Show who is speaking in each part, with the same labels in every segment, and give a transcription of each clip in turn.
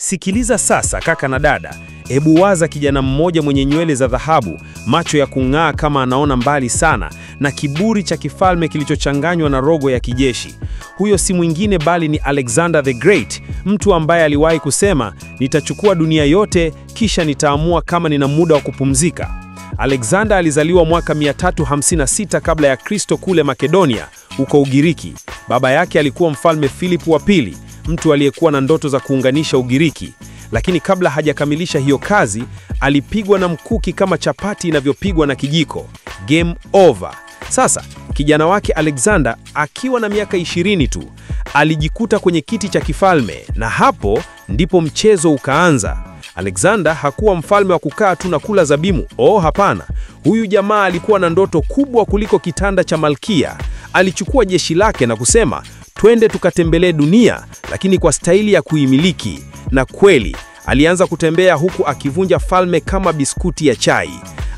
Speaker 1: Sikiliza sasa kaka na dada, hebu waza kijana mmoja mwenye nywele za dhahabu, macho ya kung'aa kama anaona mbali sana, na kiburi cha kifalme kilichochanganywa na rogo ya kijeshi. Huyo si mwingine bali ni Alexander the Great, mtu ambaye aliwahi kusema, nitachukua dunia yote kisha nitaamua kama nina muda wa kupumzika. Alexander alizaliwa mwaka 356 kabla ya Kristo kule Makedonia, huko Ugiriki. Baba yake alikuwa mfalme Philip wa pili, mtu aliyekuwa na ndoto za kuunganisha Ugiriki. Lakini kabla hajakamilisha hiyo kazi, alipigwa na mkuki kama chapati inavyopigwa na kijiko. Game over. Sasa, kijana wake Alexander, akiwa na miaka 20 tu, alijikuta kwenye kiti cha kifalme, na hapo ndipo mchezo ukaanza. Alexander hakuwa mfalme wa kukaa tu na kula zabibu. Hapana. Huyu jamaa alikuwa na ndoto kubwa kuliko kitanda cha malkia. Alichukua jeshi lake na kusema, twende tukatembelee dunia, lakini kwa staili ya kuimiliki. Na kweli, alianza kutembea huku akivunja falme kama biskuti ya chai.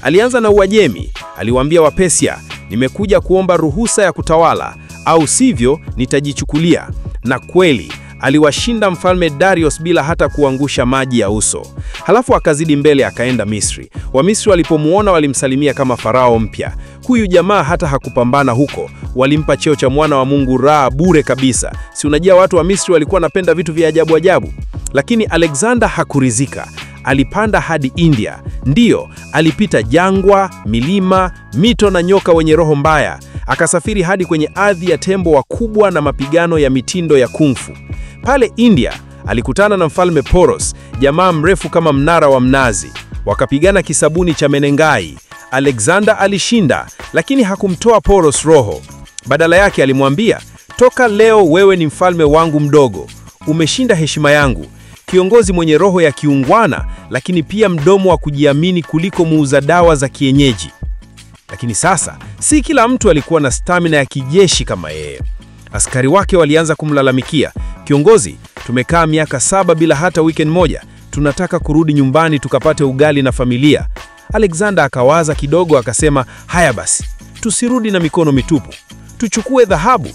Speaker 1: Alianza na Uajemi. Aliwaambia Wapersia, nimekuja kuomba ruhusa ya kutawala, au sivyo nitajichukulia. Na kweli, aliwashinda mfalme Darius bila hata kuangusha maji ya uso. Halafu akazidi mbele, akaenda Misri. Wamisri walipomuona walimsalimia kama farao mpya. Huyu jamaa hata hakupambana huko. Walimpa cheo cha mwana wa Mungu Ra bure kabisa. Si unajua watu wa Misri walikuwa wanapenda vitu vya ajabu ajabu. Lakini Alexander hakurizika. Alipanda hadi India. Ndiyo, alipita jangwa, milima, mito na nyoka wenye roho mbaya. Akasafiri hadi kwenye ardhi ya tembo wakubwa na mapigano ya mitindo ya kungfu. Pale India, alikutana na mfalme Porus, jamaa mrefu kama mnara wa mnazi. Wakapigana kisabuni cha Menengai. Alexander alishinda, lakini hakumtoa Porus roho. Badala yake alimwambia, toka leo wewe ni mfalme wangu mdogo. Umeshinda heshima yangu. Kiongozi mwenye roho ya kiungwana, lakini pia mdomo wa kujiamini kuliko muuza dawa za kienyeji. Lakini sasa, si kila mtu alikuwa na stamina ya kijeshi kama yeye. Askari wake walianza kumlalamikia, kiongozi, tumekaa miaka 7 bila hata weekend moja. Tunataka kurudi nyumbani tukapate ugali na familia. Alexander akawaza kidogo, akasema, haya basi, tusirudi na mikono mitupu. Tuchukue dhahabu,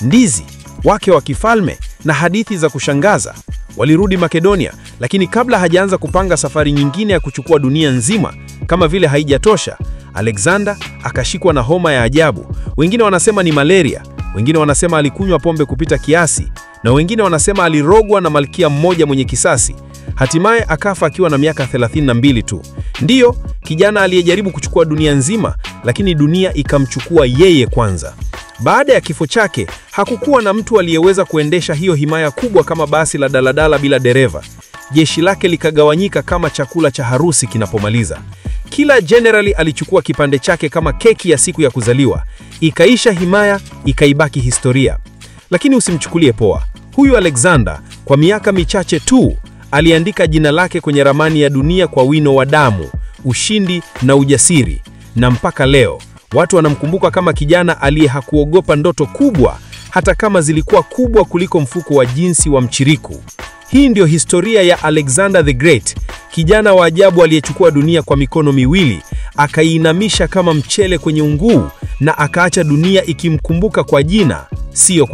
Speaker 1: ndizi, wake wa kifalme na hadithi za kushangaza. Walirudi Makedonia, lakini kabla hajaanza kupanga safari nyingine ya kuchukua dunia nzima, kama vile haijatosha, Alexander akashikwa na homa ya ajabu. Wengine wanasema ni malaria, wengine wanasema alikunywa pombe kupita kiasi, na wengine wanasema alirogwa na malkia mmoja mwenye kisasi. Hatimaye akafa akiwa na miaka 32 tu. Ndiyo, kijana aliyejaribu kuchukua dunia nzima, lakini dunia ikamchukua yeye kwanza. Baada ya kifo chake, hakukuwa na mtu aliyeweza kuendesha hiyo himaya kubwa kama basi la daladala bila dereva. Jeshi lake likagawanyika kama chakula cha harusi kinapomaliza. Kila generali alichukua kipande chake kama keki ya siku ya kuzaliwa. Ikaisha himaya, ikaibaki historia. Lakini usimchukulie poa. Huyu Alexander, kwa miaka michache tu, aliandika jina lake kwenye ramani ya dunia kwa wino wa damu, ushindi na ujasiri. Na mpaka leo, watu wanamkumbuka kama kijana hakuogopa ndoto kubwa, hata kama zilikuwa kubwa kuliko mfuko wa jinsi wa mchiriku. Hii ndio historia ya Alexander the Great, kijana wa ajabu aliyechukua dunia kwa mikono miwili, akaiinamisha kama mchele kwenye unguu, na akaacha dunia ikimkumbuka kwa jina, sio kwa